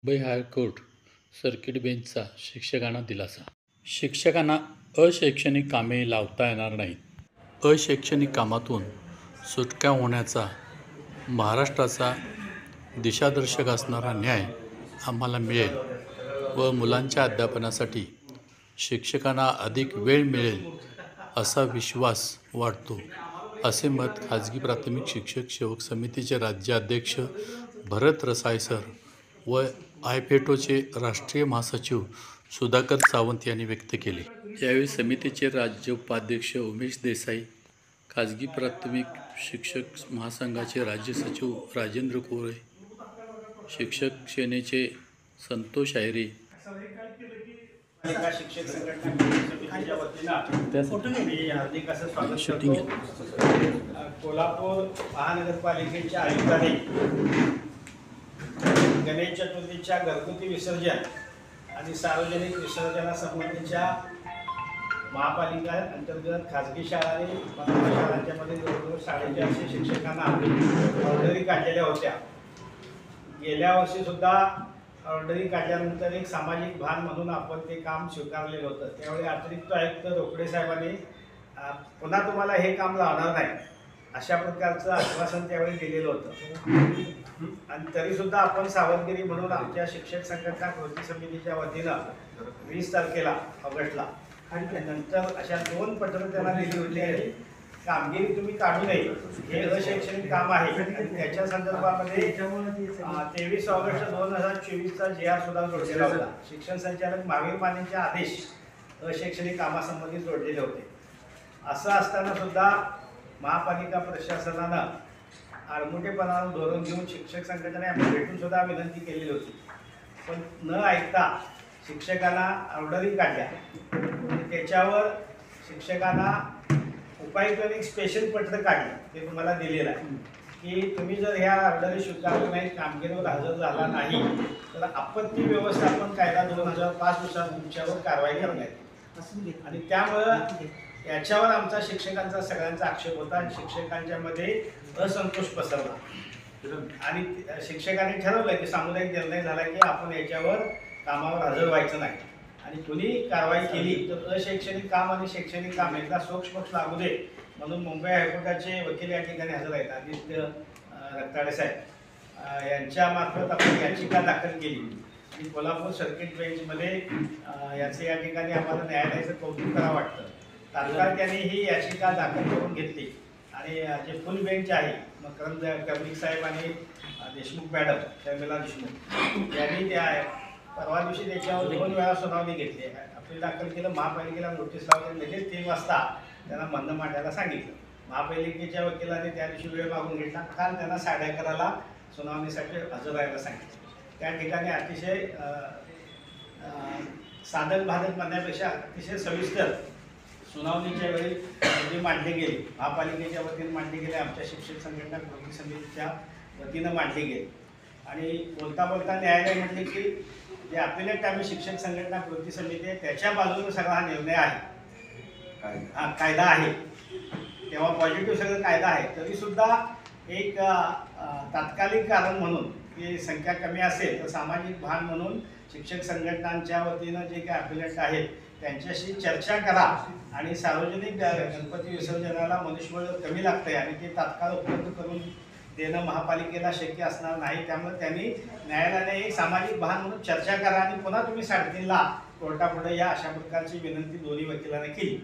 Mumbai high court circuit बेंचचा शिक्षकांना दिलासा. शिक्षकांना अशैक्षणिक कामे लावता येणार नाहीत. अशैक्षणिक कामातून सुटका होण्याचा महाराष्ट्राचा दिशादर्शक असणारा न्याय आम्हाला मिळेल व मुलांच्या अध्यापनासाठी शिक्षकांना अधिक वेळ मिळेल असा विश्वास वाटतो, असे मत खाजगी प्राथमिक शिक्षक सेवक समितीचे राज्याध्यक्ष भरत रसाळ सर व आयफेटोचे राष्ट्रीय महासचिव सुधाकर सावंत यांनी व्यक्त केले. यावेळी समितीचे राज्य उपाध्यक्ष उमेश देसाई, खाजगी प्राथमिक शिक्षक महासंघाचे राज्य सचिव राजेंद्र कोरे, शिक्षक सेनेचे संतोष आयरे, शिक्षक संघटना वतीनं मी हार्दिक असं स्वागत करतो. कोल्हापूर महानगरपालिकेच्या आयुक्तांनी गणेश चतुर्थीच्या घरगुती विसर्जन आणि सार्वजनिक विसर्जनासंबंधीच्या महापालिका अंतर्गत खाजगी शाळा आणि मराठी शाळांच्यामध्ये जवळजवळ 450 शिक्षकांना ऑर्डरी काढलेल्या होत्या. गेल्या वर्षी सुद्धा ऑर्डरी काढल्यानंतर एक सामाजिक भान म्हणून आपण ते काम स्वीकारलेलं होतं. त्यावेळी अतिरिक्त आयुक्त रोकडे साहेबांनी पुन्हा तुम्हाला हे काम लावणार नाही अशा प्रकारचं आश्वासन त्यावेळी दिलेलं होतं. आणि तरीसुद्धा आपण सावधगिरी म्हणून आमच्या शिक्षक संघटना कृती समितीच्या वतीनं 20 तारखेला ऑगस्टला आणि नंतर अशा 2 पत्रं त्यांना दिली होती आणि कामगिरी तुम्ही काढू नये, हे अशैक्षणिक काम आहे. त्याच्या संदर्भामध्ये 23 ऑगस्ट 2024चा GR सुद्धा जोडलेला होता. शिक्षण संचालक महावीर मानेंचे आदेश अशैक्षणिक कामासंबंधी जोडलेले होते. असं असताना सुद्धा महापालिका प्रशासनानं आडमुठेपणानं धोरण घेऊन शिक्षक संघटनेला भेटून सुद्धा विनंती केलेली होती, पण न ऐकता शिक्षकांना ऑर्डरी काढल्या. त्याच्यावर शिक्षकांना उपायुक्तांनी एक स्पेशल पत्र काढलं, ते तुम्हाला दिलेलं आहे की तुम्ही जर ह्या ऑर्डरी स्वीकारल्या नाही, कामगिरीवर हजर झाला नाही तर आपत्ती व्यवस्थापन कायदा 2005 नुसार तुमच्यावर कारवाई करण्यात. आणि त्यामुळं याच्यावर आमचा शिक्षकांचा सगळ्यांचा आक्षेप होता आणि शिक्षकांच्या मध्ये असंतोष पसरला आणि शिक्षकांनी ठरवलं की सामुदायिक निर्णय झाला की आपण याच्यावर कामावर हजर व्हायचं नाही. आणि कुणी कारवाई केली तर अशैक्षणिक काम आणि शैक्षणिक काम एकदा सोक्ष लागू दे म्हणून मुंबई हायकोर्टाचे वकील या ठिकाणी हजर आहेत, आदित्य रक्ताडे साहेब यांच्या मार्फत आपण याचिका दाखल केली. आणि कोल्हापूर सर्किट बेंचमध्ये याचे या ठिकाणी आम्हाला न्यायालयाचं कौतुक करावं वाटतं. तात्काळ त्यांनी ही याचिका दाखल करून घेतली आणि जे फुल बेंच आहे मकरंद कर्णिक साहेब आणि देशमुख मॅडम शर्मिला देशमुख यांनी त्या परवा दिवशी त्याच्यावर 2 वेळा सुनावणी घेतली. अपील दाखल केलं, महापालिकेला नोटीस लावली, लगेच 3 वाजता त्यांना म्हणणं मांडायला सांगितलं. महापालिकेच्या वकिलाने त्या दिवशी वेळ मागून घेतला. काल त्यांना 11:30ला सुनावणीसाठी हजर राहायला सांगितलं. त्या ठिकाणी अतिशय साधक बाधक म्हणण्यापेक्षा अतिशय सविस्तर सुनावणीच्या वेळी जी मांडली गेली, महापालिकेच्या वतीनं मांडली गेली, आमच्या शिक्षक संघटना कृती समितीच्या वतीनं मांडली गेली. आणि बोलता न्यायालय म्हटले की जे अपिलेट आम्ही शिक्षक संघटना कृती समिती आहे त्याच्या बाजूने सगळा हा निर्णय आहे, हा कायदा आहे, तेव्हा पॉझिटिव्ह सगळं कायदा आहे. तरीसुद्धा एक तात्कालिक कारण म्हणून की संख्या कमी असेल तर सामाजिक भान म्हणून शिक्षक संघटनांच्या वतीनं जे काही अपिलेट आहेत त्यांच्याशी चर्चा करा आणि सार्वजनिक गणपती विसर्जनाला मनुष्यबळ कमी लागतंय आणि ते तात्काळ उपलब्ध करून देणं महापालिकेला शक्य असणार नाही. त्यामुळे त्यांनी न्यायालयाने एक सामाजिक भान म्हणून चर्चा करा आणि पुन्हा तुम्ही 3:30ला कोर्टापुढे या अशा प्रकारची विनंती दोन्ही वकिलांनी केली.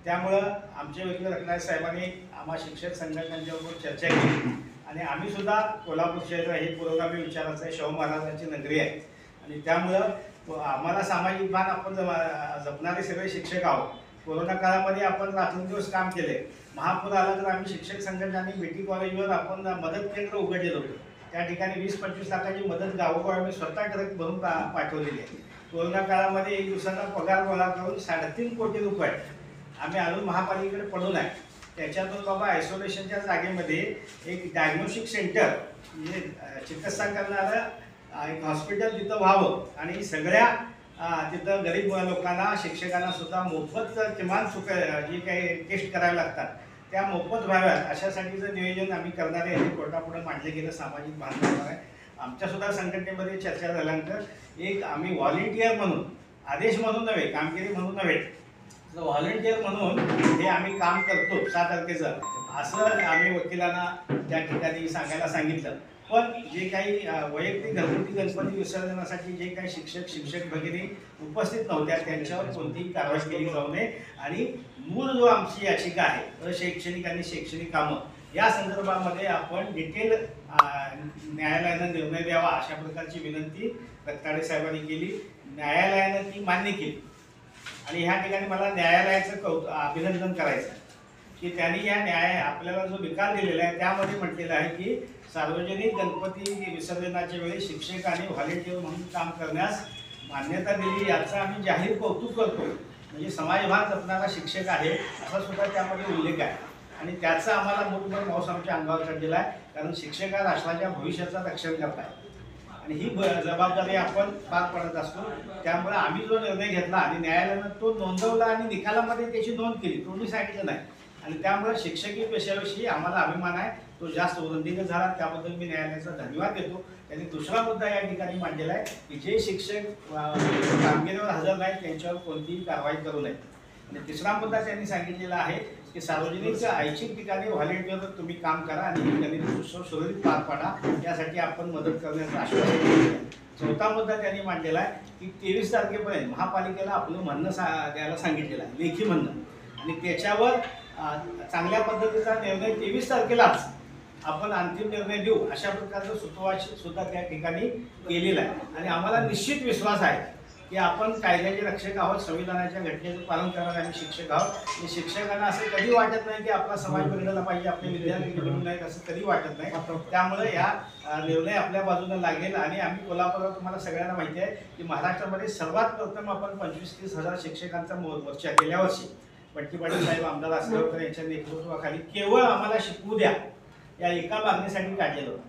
त्यामुळं आमचे वकील रत्नागिरी साहेबांनी आम्हा शिक्षक संघटनांच्याबरोबर चर्चा केली आणि आम्ही सुद्धा कोल्हापूर शहर हे पुरोगामी विचाराचं आहे, शाहू महाराजांची नगरी आहे आणि त्यामुळं आम्हाला सामाजिक भान आपण जपणारे सगळे शिक्षक आहोत. कोरोना काळामध्ये आपण रात्रंदिवस काम केले. महापूर आला तर आम्ही शिक्षक संघटनांनी बीटी कॉलेजवर आपण मदत केंद्र उघडलेलं होतं. त्या ठिकाणी 20-25 लाखाची मदत गावोगाव आम्ही स्वतः ट्रक भरून पाठवलेली आहे. कोरोना काळामध्ये 1 दिवसाला पगार गोळा करून 3.5 कोटी रुपये आम्ही अजून महापालिकेकडे पडून आहे. त्याच्यातून बाबा आयसोलेशनच्या जागेमध्ये एक डायग्नोस्टिक सेंटर म्हणजे चिकित्सा करणारं एक हॉस्पिटल तिथं व्हावं आणि सगळ्या तिथं गरीब लोकांना शिक्षकांना सुद्धा मोफत किमान जी काही टेस्ट कराव्या लागतात त्या मोफत व्हाव्यात अशासाठीचं नियोजन आम्ही करणारे हे कोर्टापुढे मांडले गेलं, सामाजिक बांधकाम आहे. आमच्यासुद्धा संघटनेमध्ये चर्चा झाल्यानंतर एक आम्ही व्हॉलेंटियर म्हणून, आदेश म्हणून नव्हे, कामगिरी म्हणून नव्हे, तर व्हॉलेंटियर म्हणून हे आम्ही काम करतो 6 तारखेचं, असं आम्ही वकिलांना त्या ठिकाणी सांगायला सांगितलं. पण जे काही वैयक्तिक घरगुती गणपती विसर्जनासाठी जे काही शिक्षक भगिनी उपस्थित नव्हत्या त्यांच्यावर कोणतीही कारवाई केली जाऊ नये आणि मूळ जो आमची याचिका आहे अशैक्षणिक आणि शैक्षणिक कामं या संदर्भामध्ये आपण डिटेल न्यायालयानं निर्णय द्यावा अशा प्रकारची विनंती रत्नाडे साहेबांनी केली. न्यायालयानं ती मान्य केली आणि ह्या ठिकाणी मला न्यायालयाचं अभिनंदन करायचं की त्यांनी या आपल्याला जो निकाल दिलेला आहे त्यामध्ये म्हटलेलं आहे की सार्वजनिक गणपती विसर्जनाच्या वेळी शिक्षक आणि व्हॉलेंटियर म्हणून काम करण्यास मान्यता दिली, याचं आम्ही जाहीर कौतुक करतो. म्हणजे समाजभान जपणारा शिक्षक आहे असा सुद्धा त्यामध्ये उल्लेख आहे आणि त्याचा आम्हाला मोठभर मांस आमच्या अंगावर चढलेला आहे. कारण शिक्षक हा राष्ट्राच्या भविष्याचं रक्षण करताय आणि ही जबाबदारी आपण पार पडत असतो. त्यामुळे आम्ही जो निर्णय घेतला आणि न्यायालयानं तो नोंदवला आणि निकालामध्ये त्याची नोंद केली, तो मी सांगितलं नाही. आणि त्यामुळे शिक्षकी पेशाविषयी आम्हाला अभिमान आहे, तो जास्त वृद्धिंगत झाला, त्याबद्दल मी न्यायालयाचा धन्यवाद देतो. त्यांनी दुसरा मुद्दा या ठिकाणी मांडलेला आहे की जे शिक्षक कामगिरीवर हजर नाहीत त्यांच्यावर कोणतीही कारवाई करू नये. आणि तिसरा मुद्दा त्यांनी सांगितलेला आहे की सार्वजनिक ऐच्छिक ठिकाणी व्हॉलेंटियर तुम्ही काम करा आणि गणित उत्सव सुरळीत पार पाडा, यासाठी आपण मदत करण्याचं आश्वासन दिलं. चौथा मुद्दा त्यांनी मांडलेला आहे की 23 तारखेपर्यंत महापालिकेला आपलं म्हणणं द्यायला सांगितलेलं आहे, लेखी म्हणणं, आणि त्याच्यावर चांगल्या पद्धतीचा निर्णय 23 तारखेलाच आपण अंतिम निर्णय देऊ अशा प्रकारचं सुतोवाच सुद्धा त्या ठिकाणी केलेलं आहे. आणि आम्हाला निश्चित विश्वास आहे की आपण कायद्याचे रक्षक आहोत, संविधानाच्या घटनेचं पालन करणारे आम्ही शिक्षक आहोत. आणि शिक्षकांना असं कधी वाटत नाही की आपला समाज बिघडला पाहिजे, आपले विद्यार्थी बिघडू नाहीत असं कधी वाटत नाही. त्यामुळे या निर्णय आपल्या बाजूने लागेल. आणि आम्ही कोल्हापूरला तुम्हाला सगळ्यांना माहिती आहे की महाराष्ट्रामध्ये सर्वात प्रथम आपण 25-30 हजार शिक्षकांचा मोर्चा गेल्या वर्षी बट्टी पाटील साहेब आमदार असल्यावर यांच्या नेतृत्वाखाली केवळ आम्हाला शिकवू द्या या एका मागणीसाठी काढलेलं होतं.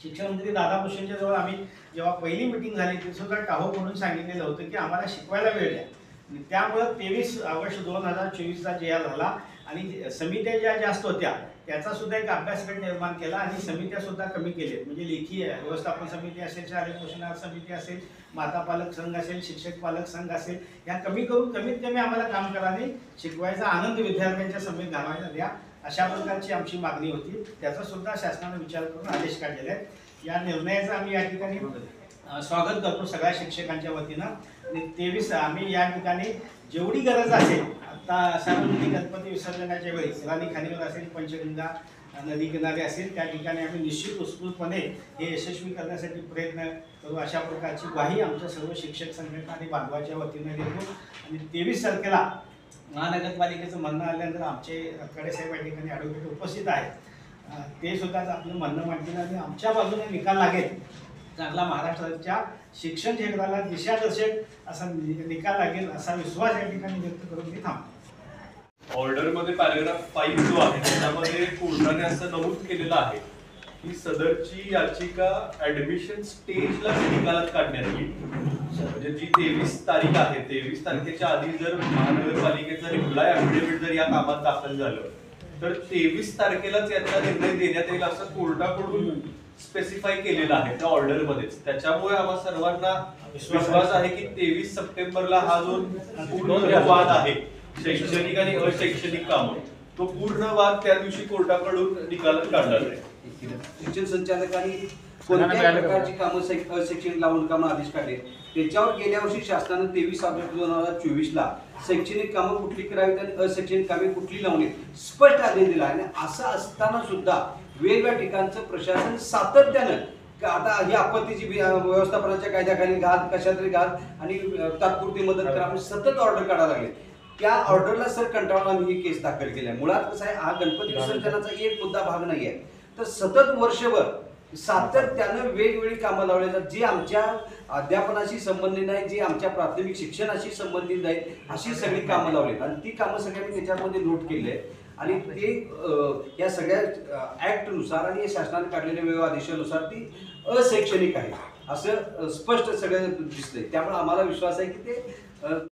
शिक्षण मंत्री दादा भुसेंच्या जवळ आम्ही जेव्हा पहिली मिटिंग झाली ते सुद्धा टाहो म्हणून सांगितलेलं होतं की आम्हाला शिकवायला वेळ द्या. त्यामुळं 23 ऑगस्ट 2024चा जे झाला आणि समित्या ज्या जास्त होत्या त्याचा सुद्धा एक अभ्यासगट निर्माण केला आणि समित्या सुद्धा कमी केल्या. म्हणजे लेखी व्यवस्थापन समिती असेल, शालेय पोषणाहार समिती असेल, माता पालक संघ असेल, शिक्षक पालक संघ असेल, या कमी करून कमीत कमी आम्हाला काम कराने शिकवायचा आनंद विद्यार्थ्यांच्या समेत घालवायला द्या अशा प्रकारची आमची मागणी होती. त्याचा सुद्धा शासनाने विचार करून आदेश काढलेले आहेत. या निर्णयाचं आम्ही या ठिकाणी स्वागत करतो सगळ्या शिक्षकांच्या वतीनं. आणि 23 आम्ही या ठिकाणी जेवढी गरज असेल आता सार्वजनिक गणपती विसर्जनाच्या वेळी राणी खाणीवर असेल, पंचगंगा नदी किनारे असेल, त्या ठिकाणी आम्ही निश्चित उत्स्फूर्तपणे हे यशस्वी करण्यासाठी प्रयत्न करू अशा प्रकारची ग्वाही आमच्या सर्व शिक्षक संघटना आणि बांधवाच्या वतीने देतो. आणि 23 तारखेला महानगरपालिकेचं म्हणणं आल्यानंतर आमचे रत्नाडे साहेब या ठिकाणी ॲडव्होकेट उपस्थित आहेत, ते सुद्धा आपलं म्हणणं मांडतील आणि आमच्या बाजूने निकाल लागेल चांगला, महाराष्ट्राच्या शिक्षण क्षेत्राला दिशादर्शक असा निकाल लागेल असा विश्वास या ठिकाणी व्यक्त करून मी थांबतो. ऑर्डरमध्ये पॅराग्राफ 5 जो आहे त्यामध्ये कोर्टाने असं नमूद केलेलं आहे की सदरची याचिका ऍडमिशन स्टेजला निकालात काढण्यात येईल. म्हणजे जी 23 तारीख आहे 23 तारखेच्या आधी जर महानगरपालिकेचा रिप्लाय अफिडेव्हिट जर या कामात दाखल झालं तर 23 तारखेलाच याचा निर्णय देण्यात येईल असं कोर्टाकडून स्पेसिफाय केलेलं आहे त्या ऑर्डरमध्येच. त्याच्यामुळे आम्हा सर्वांना विश्वास आहे की 23 सप्टेंबरला हा जो पूर्ण वाद आहे शैक्षणिक आणि अशैक्षणिक कामं तो पूर्ण वाद त्या दिवशी कोर्टाकडून निकालात काढला जाईल. शिक्षण संचालकांनी कोणत्याही प्रकारची कामं अशैक्षणिक लावून कामं आदेश काढले त्याच्यावर गेल्या वर्षी शासनानं 23 ऑगस्ट 2024ला शैक्षणिक कामं कुठली करावीत आणि अशैक्षणिक कामे कुठली लावणे स्पष्ट आदेश दिला. आणि असं असताना सुद्धा वेगवेगळ्या ठिकाणचं प्रशासन सातत्यानं आता ही आपत्तीची व्यवस्थापनाच्या कायद्याखाली घाल, कशा तरी घाल आणि तात्पुरती मदत करा सतत ऑर्डर काढायला लागले. त्या ऑर्डरला सर कंटाळून आम्ही ही केस दाखल केली आहे. मुळात कसं आहे, हा गणपती विसर्जनाचा एक मुद्दा भाग नाही आहे, तर सतत वर्षभर सातत्यानं वेगवेगळी कामं लावली जातात जी आमच्या अध्यापनाशी संबंधित नाही, जी आमच्या प्राथमिक शिक्षणाशी संबंधित नाही, अशी सगळी कामं लावली आणि ती कामं सगळ्यांनी त्याच्यामध्ये नोट केली आहे. आणि ते या सगळ्या ऍक्टनुसार आणि शासनाने काढलेल्या वेगवेगळ्या आदेशानुसार ती अशैक्षणिक आहे असं स्पष्ट सगळं दिसतंय. त्यामुळे आम्हाला विश्वास आहे की ते